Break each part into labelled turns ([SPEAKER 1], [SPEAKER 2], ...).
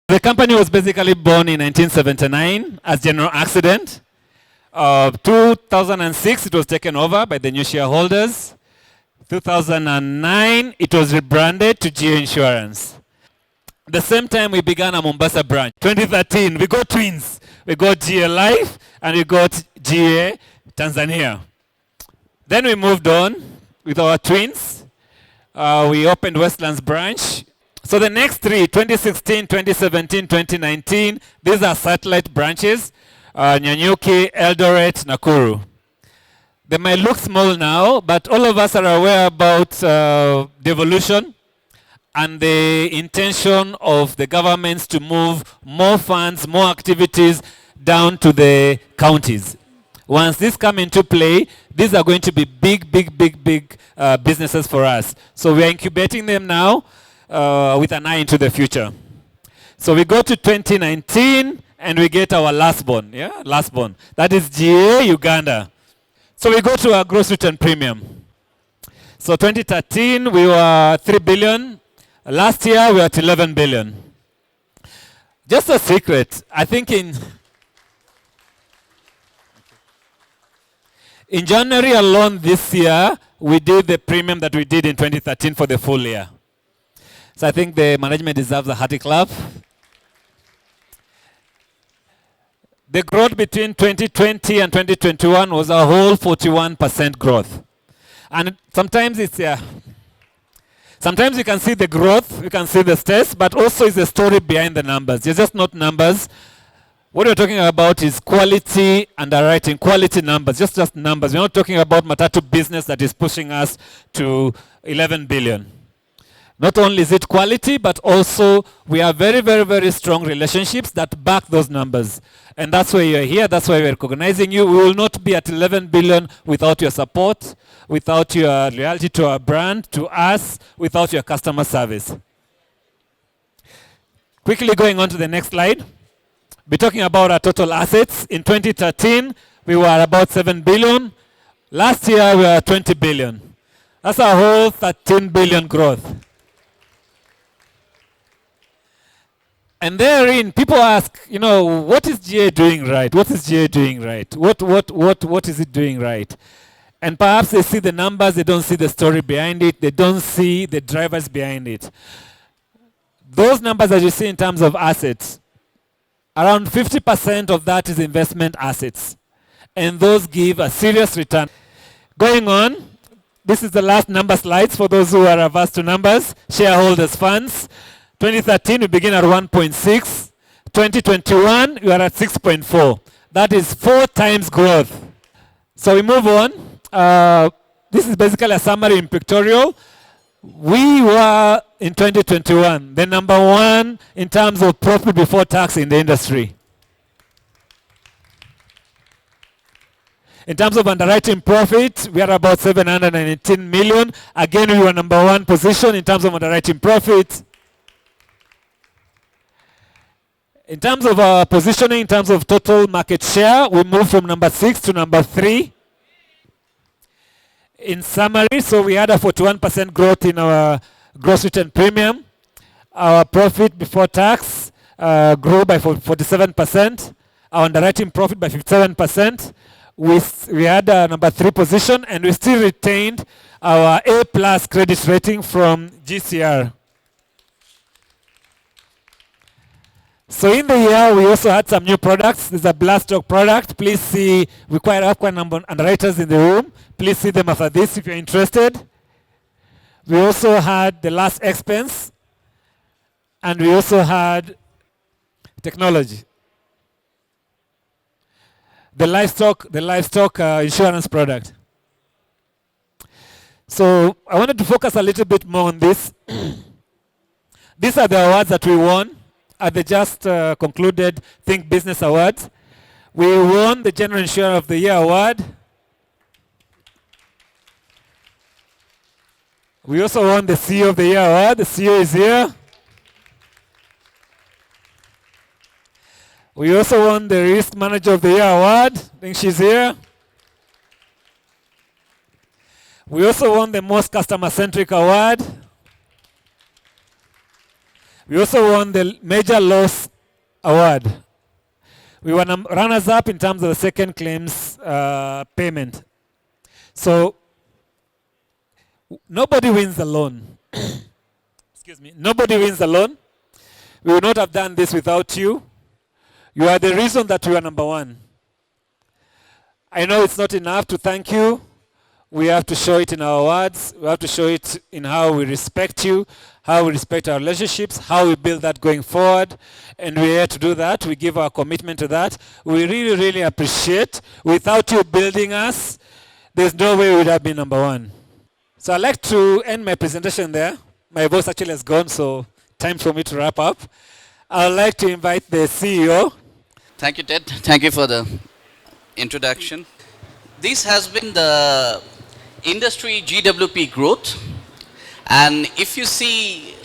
[SPEAKER 1] The company was basically born in 1979 as General Accident. 2006, it was taken over by the new shareholders. 2009, it was rebranded to GA Insurance. The same time, we began a Mombasa branch. 2013, we got twins. We got GA Life and we got GA Tanzania. Then we moved on with our twins. We opened Westlands branch. So the next three, 2016, 2017, 2019, these are satellite branches, Nyanyuki, Eldoret, Nakuru. They might look small now, but all of us are aware about devolution and the intention of the governments to move more funds, more activities down to the counties. Once these come into play, these are going to be big businesses for us. So we are incubating them now with an eye into the future. So we go to 2019 and we get our last born. That is GA Uganda. So we go to our gross written premium. So 2013 we were 3 billion. Last year we were at 11 billion. Just a secret, I think in January alone this year, we did the premium that we did in 2013 for the full year. So I think the management deserves a hearty clap. The growth between 2020 and 2021 was a whole 41% growth. And sometimes it's, sometimes you can see the growth, you can see the stats, but also it's the story behind the numbers. It's just not numbers. What we're talking about is quality underwriting, quality numbers, just numbers. We're not talking about Matatu business that is pushing us to 11 billion. Not only is it quality, but also we have very strong relationships that back those numbers. And that's why you're here, that's why we're recognizing you. We will not be at 11 billion without your support, without your loyalty to our brand, to us, without your customer service. Quickly going on to the next slide. We're talking about our total assets. In 2013, we were about 7 billion. Last year, we were 20 billion. That's a whole 13 billion growth. And therein, people ask, what is GA doing right? What is GA doing right? What is it doing right? And perhaps they see the numbers, they don't see the story behind it, they don't see the drivers behind it. Those numbers that you see in terms of assets, around 50% of that is investment assets. And those give a serious return. Going on, this is the last number slides for those who are averse to numbers. Shareholders' funds. 2013, we begin at 1.6. 2021, we are at 6.4. That is 4 times growth. So we move on. This is basically a summary in pictorial. We were, in 2021, the number 1 in terms of profit before tax in the industry. In terms of underwriting profit, we are about 718 million. Again, we were number 1 position in terms of underwriting profit. In terms of our positioning, in terms of total market share, we moved from number 6 to number 3. In summary, so we had a 41% growth in our gross written premium. Our profit before tax grew by 47%. Our underwriting profit by 57%. We had a number 3 position, and we still retained our A+ credit rating from GCR. So in the year, we also had some new products. There's a Blaststock product. Please see, we quite have quite a number of underwriters in the room. Please see them after this if you're interested. We also had the last expense, and we also had technology. The livestock insurance product. So I wanted to focus a little bit more on this. These are the awards that we won at the just concluded Think Business Awards. We won the General Insurer of the Year award. We also won the CEO of the Year award. The CEO is here. We also won the Risk Manager of the Year award. I think she's here. We also won the Most Customer Centric award. We also won the Major Loss Award. We were runners-up in terms of the second claims payment. So nobody wins alone. Excuse me. Nobody wins alone. We would not have done this without you. You are the reason that we are number one. I know it's not enough to thank you. We have to show it in our words. We have to show it in how we respect you, how we respect our relationships, how we build that going forward. And we're here to do that. We give our commitment to that. We really, really appreciate. Without you building us, there's no way we would have been number one. So I'd like to end my presentation there. My voice actually has gone, so time for me to wrap up. I'd like to invite the CEO.
[SPEAKER 2] Thank you, Ted. Thank you for the introduction. This has been the industry GWP growth, and if you see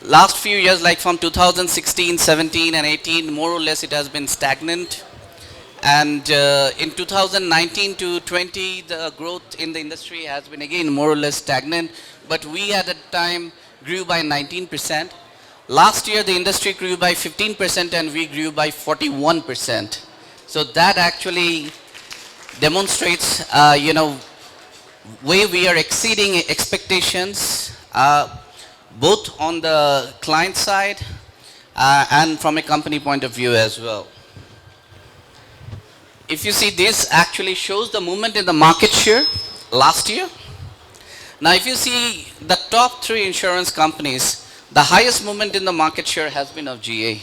[SPEAKER 2] last few years, like from 2016, 17 and 18, more or less it has been stagnant, and in 2019 to 20 the growth in the industry has been again more or less stagnant, but we at the time grew by 19%. Last year the industry grew by 15% and we grew by 41%. So that actually demonstrates, way we are exceeding expectations, both on the client side and from a company point of view as well. If you see, this actually shows the movement in the market share last year. Now if you see the top 3 insurance companies, the highest movement in the market share has been of GA.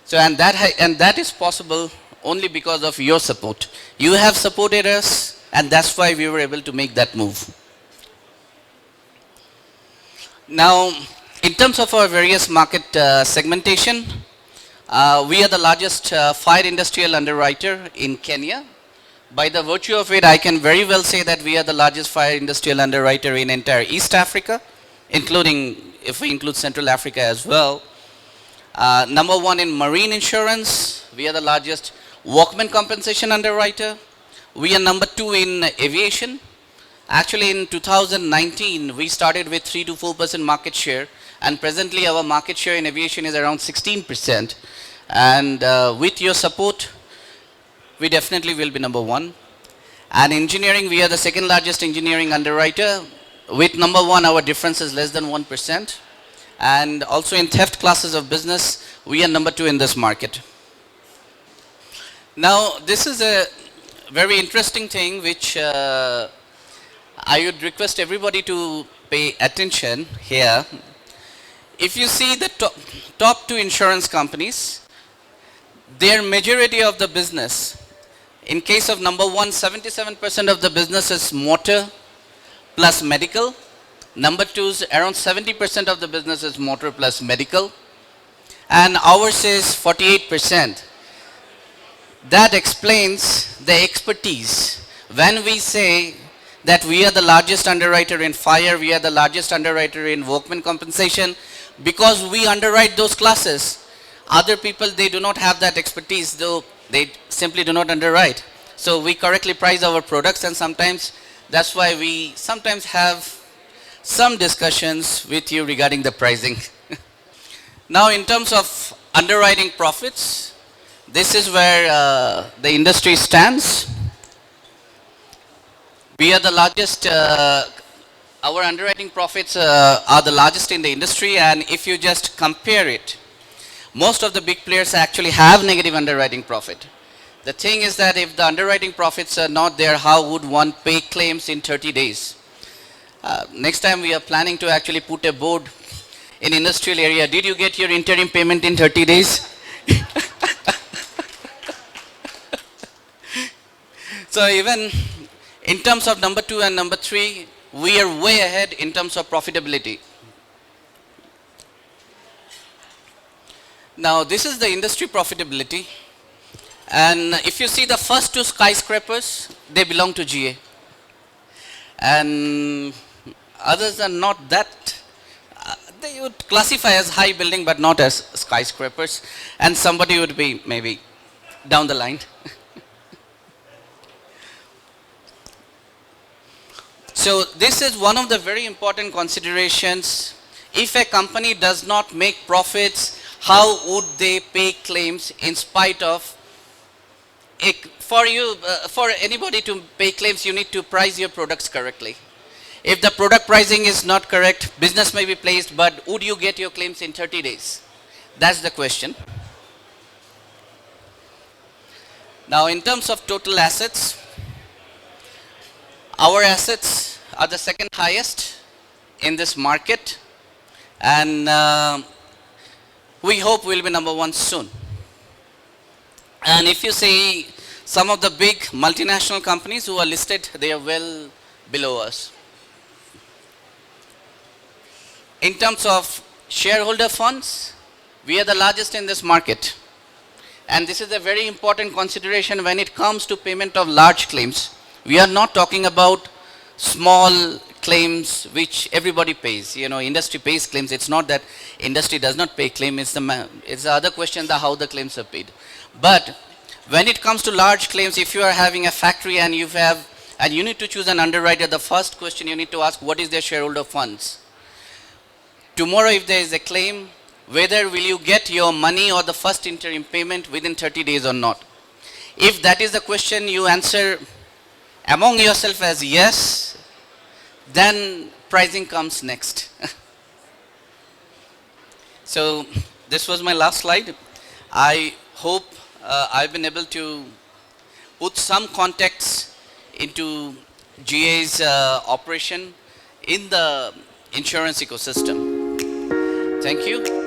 [SPEAKER 2] So and that is possible only because of your support. You have supported us, and that's why we were able to make that move. Now, in terms of our various market segmentation, we are the largest fire industrial underwriter in Kenya. By the virtue of it, I can very well say that we are the largest fire industrial underwriter in entire East Africa, including, if we include Central Africa as well. Number 1 in marine insurance, we are the largest workmen compensation underwriter. We are number 2 in aviation. Actually in 2019, we started with 3 to 4% market share, and presently our market share in aviation is around 16%. And with your support, we definitely will be number 1. And engineering, we are the second largest engineering underwriter. With number 1, our difference is less than 1%. And also in theft classes of business, we are number 2 in this market. Now, this is a very interesting thing which I would request everybody to pay attention here. If you see the top 2 insurance companies, their majority of the business, in case of number 1, 77% of the business is motor plus medical. Number 2 is around 70% of the business is motor plus medical. And ours is 48%. That explains the expertise. When we say that we are the largest underwriter in fire, we are the largest underwriter in workmen compensation, because we underwrite those classes. Other people, they do not have that expertise, though they simply do not underwrite. So we correctly price our products, and sometimes that's why we sometimes have some discussions with you regarding the pricing. Now in terms of underwriting profits, this is where the industry stands. We are the largest, our underwriting profits are the largest in the industry, and if you just compare it, most of the big players actually have negative underwriting profit. The thing is that if the underwriting profits are not there, how would one pay claims in 30 days? Next time we are planning to actually put a board in industrial area. Did you get your interim payment in 30 days? So even in terms of number 2 and number 3, we are way ahead in terms of profitability. Now this is the industry profitability, and if you see the first 2 skyscrapers, they belong to GA, and others are not that, they would classify as high building but not as skyscrapers, and somebody would be maybe down the line. So this is one of the very important considerations If a company does not make profits, how would they pay claims in spite of for anybody to pay claims, you need to price your products correctly. If the product pricing is not correct, business may be placed, but would you get your claims in 30 days? That's the question. Now, in terms of total assets, our assets are the second highest in this market, and we hope we'll be number one soon. And if you see some of the big multinational companies who are listed, they are well below us. In terms of shareholder funds, we are the largest in this market. And this is a very important consideration when it comes to payment of large claims. We are not talking about small claims which everybody pays. You know, industry pays claims. It's not that industry does not pay claim. It's the other question, how the claims are paid. But when it comes to large claims, if you are having a factory and you need to choose an underwriter, the first question you need to ask, what is their shareholder funds? Tomorrow, if there is a claim, whether will you get your money or the first interim payment within 30 days or not? If that is the question you answer among yourself as yes, then pricing comes next. So this was my last slide. I hope I've been able to put some context into GA's operation in the insurance ecosystem. Thank you.